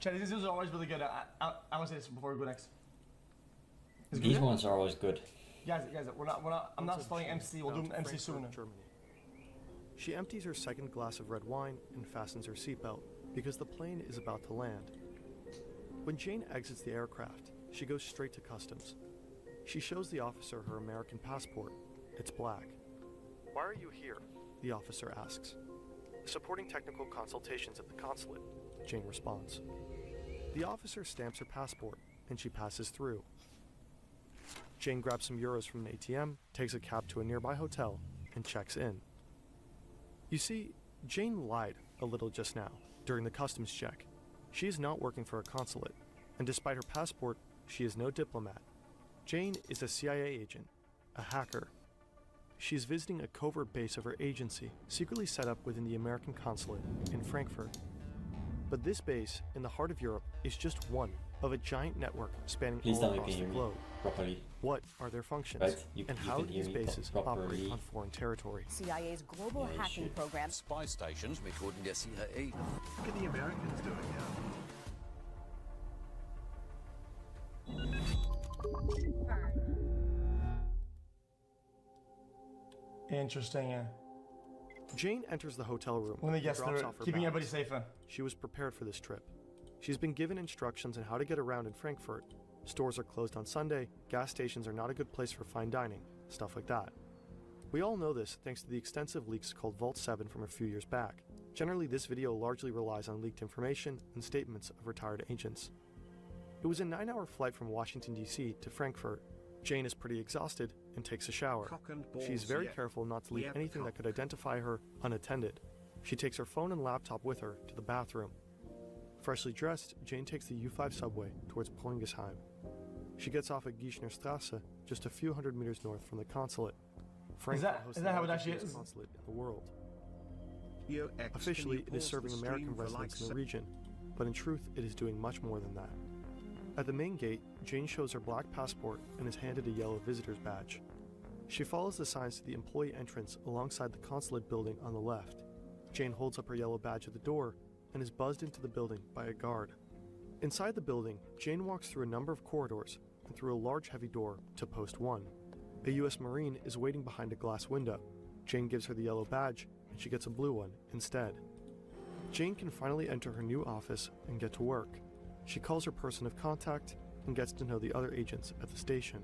Chad, these videos are always really good. I want to say this before we go next. These ones are always good. Guys, I'm not spelling MC. We'll do MC soon. Germany. She empties her second glass of red wine and fastens her seatbelt because the plane is about to land. When Jane exits the aircraft, she goes straight to customs. She shows the officer her American passport. It's black. "Why are you here?" the officer asks. "Supporting technical consultations at the consulate," Jane responds. The officer stamps her passport, and she passes through. Jane grabs some euros from an ATM, takes a cab to a nearby hotel, and checks in. You see, Jane lied a little just now, during the customs check. She is not working for a consulate, and despite her passport, she is no diplomat. Jane is a CIA agent, a hacker. She is visiting a covert base of her agency, secretly set up within the American consulate in Frankfurt. But this base, in the heart of Europe, is just one of a giant network spanning all across the globe. What are their functions, and how do these bases operate on foreign territory? CIA's global hacking program. Spy stations Methoden der CIA. What are the Americans doing now? Interesting, yeah. Jane enters the hotel room Let me guess, and drops they're off her keeping everybody bags. safer. She was prepared for this trip. She's been given instructions on how to get around in Frankfurt. Stores are closed on Sunday, gas stations are not a good place for fine dining, stuff like that. We all know this thanks to the extensive leaks called Vault 7 from a few years back. Generally, this video largely relies on leaked information and statements of retired agents. It was a 9-hour flight from Washington, D.C. to Frankfurt. Jane is pretty exhausted and takes a shower. She's very careful not to leave anything that could identify her unattended. She takes her phone and laptop with her to the bathroom. Freshly dressed, Jane takes the U5 subway towards Pollingesheim. She gets off at Gießner Strasse, just a few hundred meters north from the consulate. Frankfurt hosts the largest consulate in the world. Officially, it is serving American residents in the region, but in truth, it is doing much more than that. At the main gate, Jane shows her black passport and is handed a yellow visitor's badge. She follows the signs to the employee entrance alongside the consulate building on the left. Jane holds up her yellow badge at the door and is buzzed into the building by a guard. Inside the building, Jane walks through a number of corridors and through a large heavy door to Post 1. A U.S. Marine is waiting behind a glass window. Jane gives her the yellow badge and she gets a blue one instead. Jane can finally enter her new office and get to work. She calls her person of contact and gets to know the other agents at the station.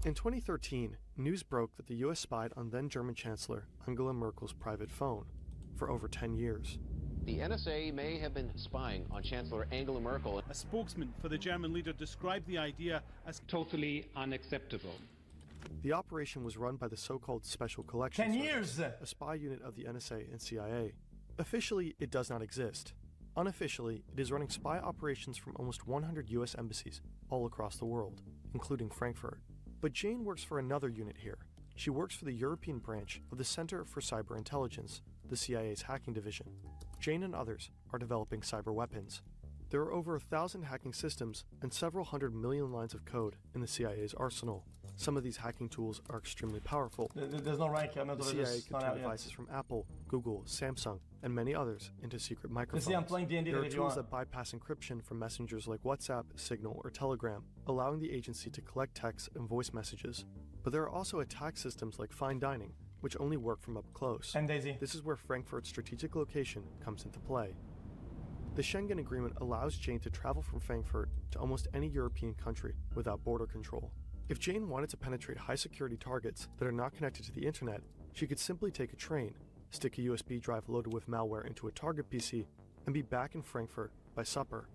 In 2013, news broke that the US spied on then German Chancellor Angela Merkel's private phone for over 10 years. The NSA may have been spying on Chancellor Angela Merkel. A spokesman for the German leader described the idea as totally unacceptable. The operation was run by the so-called Special Collection 10 years! A spy unit of the NSA and CIA. Officially, it does not exist. Unofficially, it is running spy operations from almost 100 US embassies all across the world, including Frankfurt. But Jane works for another unit here. She works for the European branch of the Center for Cyber Intelligence, the CIA's hacking division. Jane and others are developing cyber weapons. There are over 1,000 hacking systems and several hundred million lines of code in the CIA's arsenal. Some of these hacking tools are extremely powerful. There's no rank. The CIA can turn devices from Apple, Google, Samsung, and many others into secret microphones. I'm playing D&D. There are tools that bypass encryption from messengers like WhatsApp, Signal, or Telegram, allowing the agency to collect text and voice messages. But there are also attack systems like fine dining, which only work from up close. And Daisy. This is where Frankfurt's strategic location comes into play. The Schengen Agreement allows Jane to travel from Frankfurt to almost any European country without border control. If Jane wanted to penetrate high-security targets that are not connected to the internet, she could simply take a train, stick a USB drive loaded with malware into a target PC, and be back in Frankfurt by supper.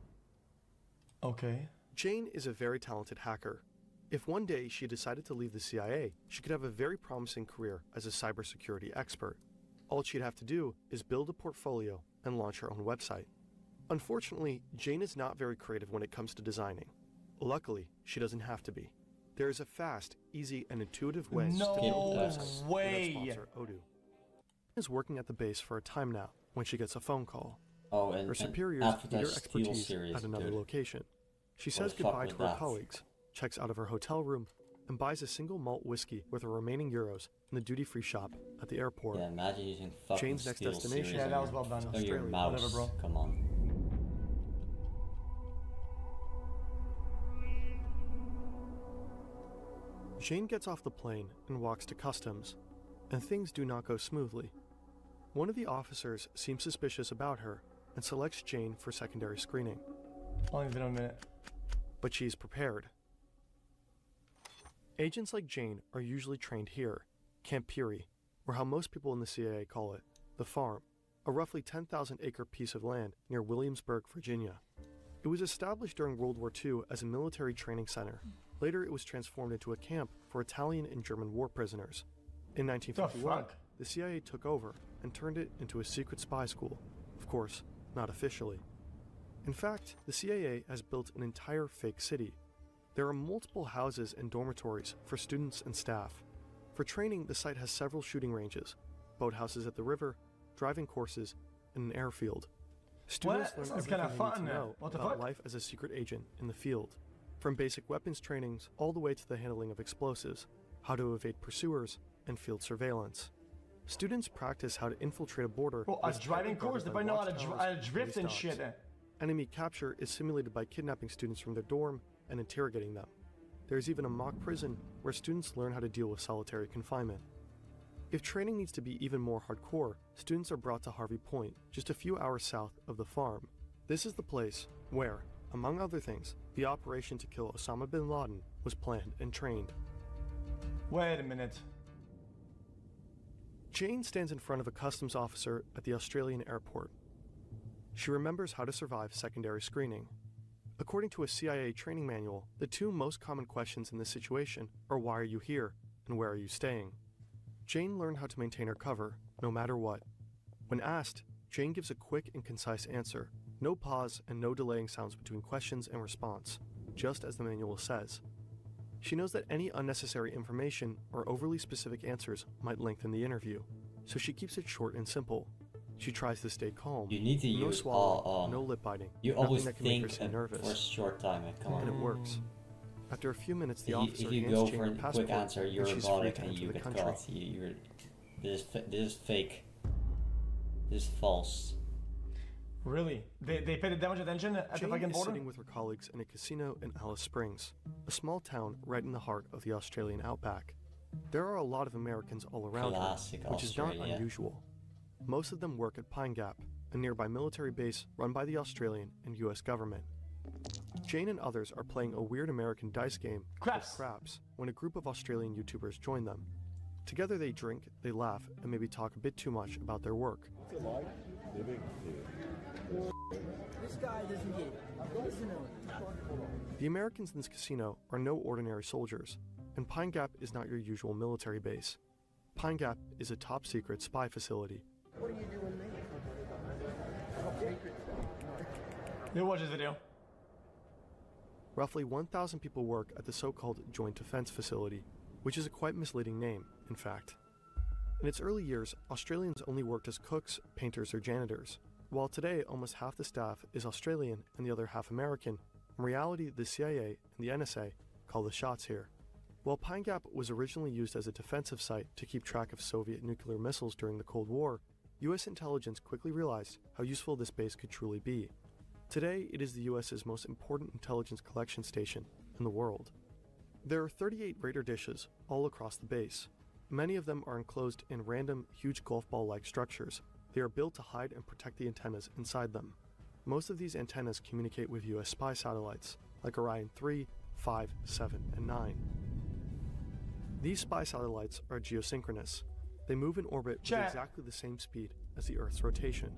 Okay. Jane is a very talented hacker. If one day she decided to leave the CIA, she could have a very promising career as a cybersecurity expert. All she'd have to do is build a portfolio and launch her own website. Unfortunately, Jane is not very creative when it comes to designing. Luckily, she doesn't have to be. There is a fast, easy, and intuitive way to build websites with our sponsor, Odoo. Is working at the base for a time now when she gets a phone call. Her superiors need her expertise at another location. She says goodbye to her colleagues, checks out of her hotel room, and buys a single malt whiskey with her remaining euros in the duty-free shop at the airport. Yeah, imagine using fucking Jane's next steel destination. series Yeah, on that was your- well done. on your Australia. mouse. Whatever, bro. Come on. Jane gets off the plane and walks to customs, and things do not go smoothly. One of the officers seems suspicious about her and selects Jane for secondary screening, Only been a minute. but she is prepared. Agents like Jane are usually trained here, Camp Peary, or how most people in the CIA call it, the farm, a roughly 10,000-acre piece of land near Williamsburg, Virginia. It was established during World War II as a military training center. Later, it was transformed into a camp for Italian and German war prisoners. In 1951, fuck? the CIA took over and turned it into a secret spy school. Of course, not officially. In fact, the CIA has built an entire fake city. There are multiple houses and dormitories for students and staff. For training, the site has several shooting ranges, boathouses at the river, driving courses, and an airfield. Students learn Sounds everything kinda they fun. need to know What the about fuck? life as a secret agent in the field, from basic weapons trainings all the way to the handling of explosives, how to evade pursuers, and field surveillance. Students practice how to infiltrate a border. Bro, a that's driving tightly guarded course, if by I know how to watchtowers drift and police shit. dogs. Enemy capture is simulated by kidnapping students from their dorm and interrogating them. There's even a mock prison where students learn how to deal with solitary confinement. If training needs to be even more hardcore, students are brought to Harvey Point, just a few hours south of the farm. This is the place where, among other things, the operation to kill Osama bin Laden was planned and trained. Wait a minute. Jane stands in front of a customs officer at the Australian airport. She remembers how to survive secondary screening. According to a CIA training manual, the two most common questions in this situation are why are you here and where are you staying? Jane learned how to maintain her cover, no matter what. When asked, Jane gives a quick and concise answer, no pause and no delaying sounds between questions and response, just as the manual says. She knows that any unnecessary information or overly specific answers might lengthen the interview, so she keeps it short and simple. She tries to stay calm. You need to no use swallowing, no lip biting, You nothing always that can make her think seem nervous. for a short time. Come on. And it works. After a few minutes, the If officer you hands go Jane for her a passport, quick answer, you're and she's free robotic to and enter you the get country. caught. This is fake. This is false. Really? They paid that much attention at the Jane fucking is border? sitting with her colleagues in a casino in Alice Springs, a small town right in the heart of the Australian outback. There are a lot of Americans all around Classic her, which is not Australia. unusual. Most of them work at Pine Gap, a nearby military base run by the Australian and US government. Jane and others are playing a weird American dice game called Craps when a group of Australian YouTubers join them. Together they drink, they laugh, and maybe talk a bit too much about their work. This guy doesn't get it. Listen to him. The Americans in this casino are no ordinary soldiers, and Pine Gap is not your usual military base. Pine Gap is a top-secret spy facility. What are you doing there? Top secret stuff. You watch this video. Roughly 1,000 people work at the so-called Joint Defense Facility, which is a quite misleading name, in fact. In its early years, Australians only worked as cooks, painters, or janitors. While today almost half the staff is Australian and the other half American, in reality the CIA and the NSA call the shots here. While Pine Gap was originally used as a defensive site to keep track of Soviet nuclear missiles during the Cold War, US intelligence quickly realized how useful this base could truly be. Today, it is the US's most important intelligence collection station in the world. There are 38 radar dishes all across the base. Many of them are enclosed in random, huge golf ball-like structures. They are built to hide and protect the antennas inside them. Most of these antennas communicate with US spy satellites, like Orion 3, 5, 7, and 9. These spy satellites are geosynchronous. They move in orbit with exactly the same speed as the Earth's rotation.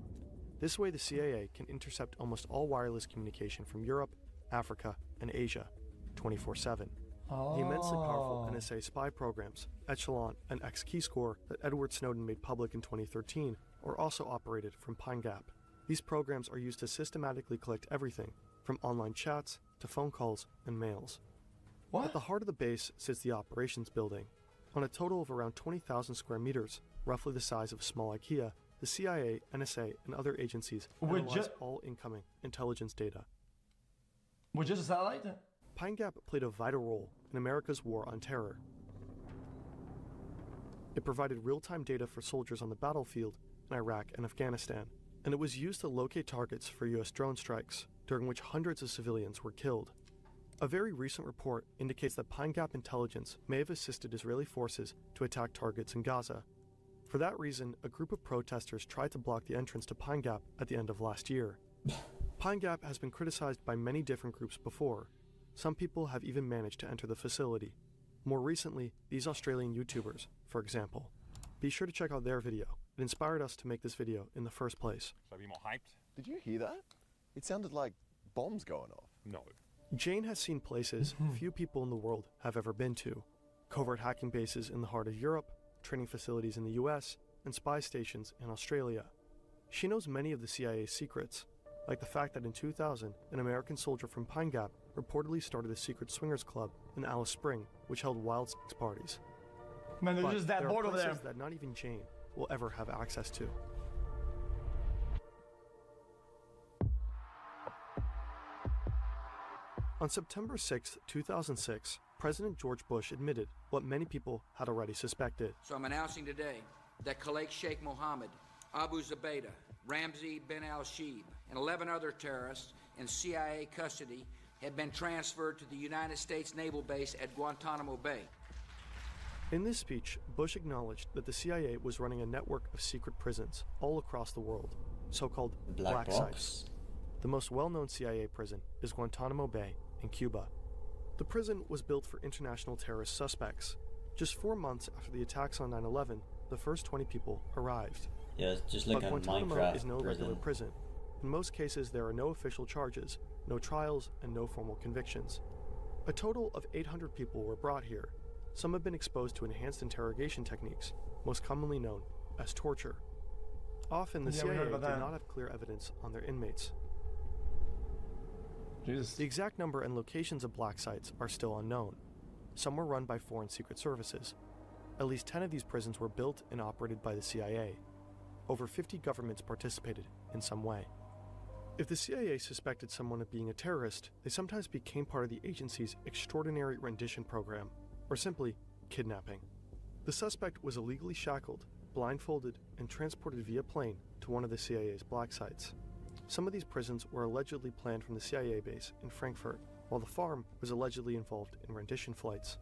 This way the CIA can intercept almost all wireless communication from Europe, Africa, and Asia, 24/7. The immensely powerful NSA spy programs, Echelon and xQc that Edward Snowden made public in 2013, are also operated from Pine Gap. These programs are used to systematically collect everything, from online chats to phone calls and mails. At the heart of the base sits the operations building. On a total of around 20,000 square meters, roughly the size of a small IKEA, the CIA, NSA, and other agencies analyze all incoming intelligence data. With just a satellite? Pine Gap played a vital role in America's war on terror. It provided real-time data for soldiers on the battlefield in Iraq and Afghanistan, and it was used to locate targets for U.S. drone strikes, during which hundreds of civilians were killed. A very recent report indicates that Pine Gap intelligence may have assisted Israeli forces to attack targets in Gaza. For that reason, a group of protesters tried to block the entrance to Pine Gap at the end of last year. Pine Gap has been criticized by many different groups before. Some people have even managed to enter the facility. More recently, these Australian YouTubers, for example. Be sure to check out their video. It inspired us to make this video in the first place. So be more hyped? Did you hear that? It sounded like bombs going off. No. Jane has seen places few people in the world have ever been to. Covert hacking bases in the heart of Europe, training facilities in the US, and spy stations in Australia. She knows many of the CIA's secrets, like the fact that in 2000, an American soldier from Pine Gap reportedly started a secret swingers club in Alice Spring, which held wild sex parties. Man, there's But just that there board are over there. places that not even Jane will ever have access to. On September 6, 2006, President George Bush admitted what many people had already suspected. So I'm announcing today that Khalid Sheikh Mohammed, Abu Zubaydah, Ramzi bin al-Shibh, and 11 other terrorists in CIA custody have been transferred to the United States Naval Base at Guantanamo Bay. In this speech, Bush acknowledged that the CIA was running a network of secret prisons all across the world, so-called black sites. The most well-known CIA prison is Guantanamo Bay in Cuba. The prison was built for international terrorist suspects. Just 4 months after the attacks on 9/11, the first 20 people arrived. Yeah, just like but a Guantanamo Minecraft is no regular prison. In most cases, there are no official charges, no trials, and no formal convictions. A total of 800 people were brought here. Some have been exposed to enhanced interrogation techniques, most commonly known as torture. Often, the CIA did not have clear evidence on their inmates. Jesus. The exact number and locations of black sites are still unknown. Some were run by foreign secret services. At least 10 of these prisons were built and operated by the CIA. Over 50 governments participated in some way. If the CIA suspected someone of being a terrorist, they sometimes became part of the agency's extraordinary rendition program, or simply kidnapping. The suspect was illegally shackled, blindfolded, and transported via plane to one of the CIA's black sites. Some of these prisons were allegedly planned from the CIA base in Frankfurt, while the farm was allegedly involved in rendition flights.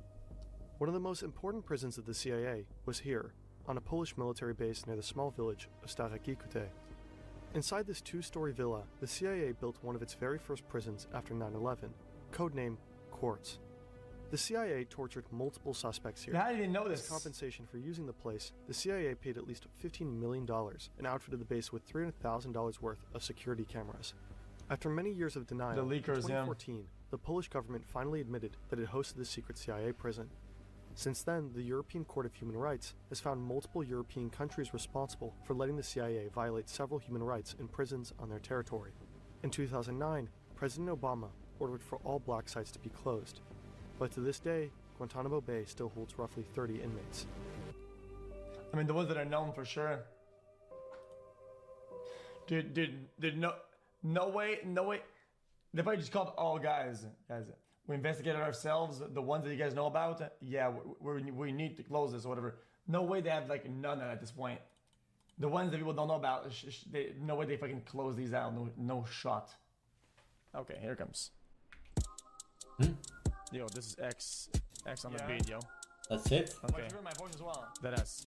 One of the most important prisons of the CIA was here, on a Polish military base near the small village of xQc. Inside this 2-story villa, the CIA built one of its very first prisons after 9/11, codenamed Quartz. The CIA tortured multiple suspects here. I didn't know this. As compensation for using the place, the CIA paid at least $15 million and outfitted the base with $300,000 worth of security cameras. After many years of denial, The leakers, in 2014, the Polish government finally admitted that it hosted the secret CIA prison. Since then, the European Court of Human Rights has found multiple European countries responsible for letting the CIA violate several human rights in prisons on their territory. In 2009, President Obama ordered for all black sites to be closed. But to this day, Guantanamo Bay still holds roughly 30 inmates. I mean, the ones that are known for sure. Dude, no way. They probably just called all guys. We investigated ourselves, the ones that you guys know about. Yeah, we need to close this or whatever. No way they have like none at this point. The ones that people don't know about, no way they fucking close these out. No shot. Okay, here it comes. Yo, this is X on the beat, yo. That's it? Okay. My voice as well. That ass.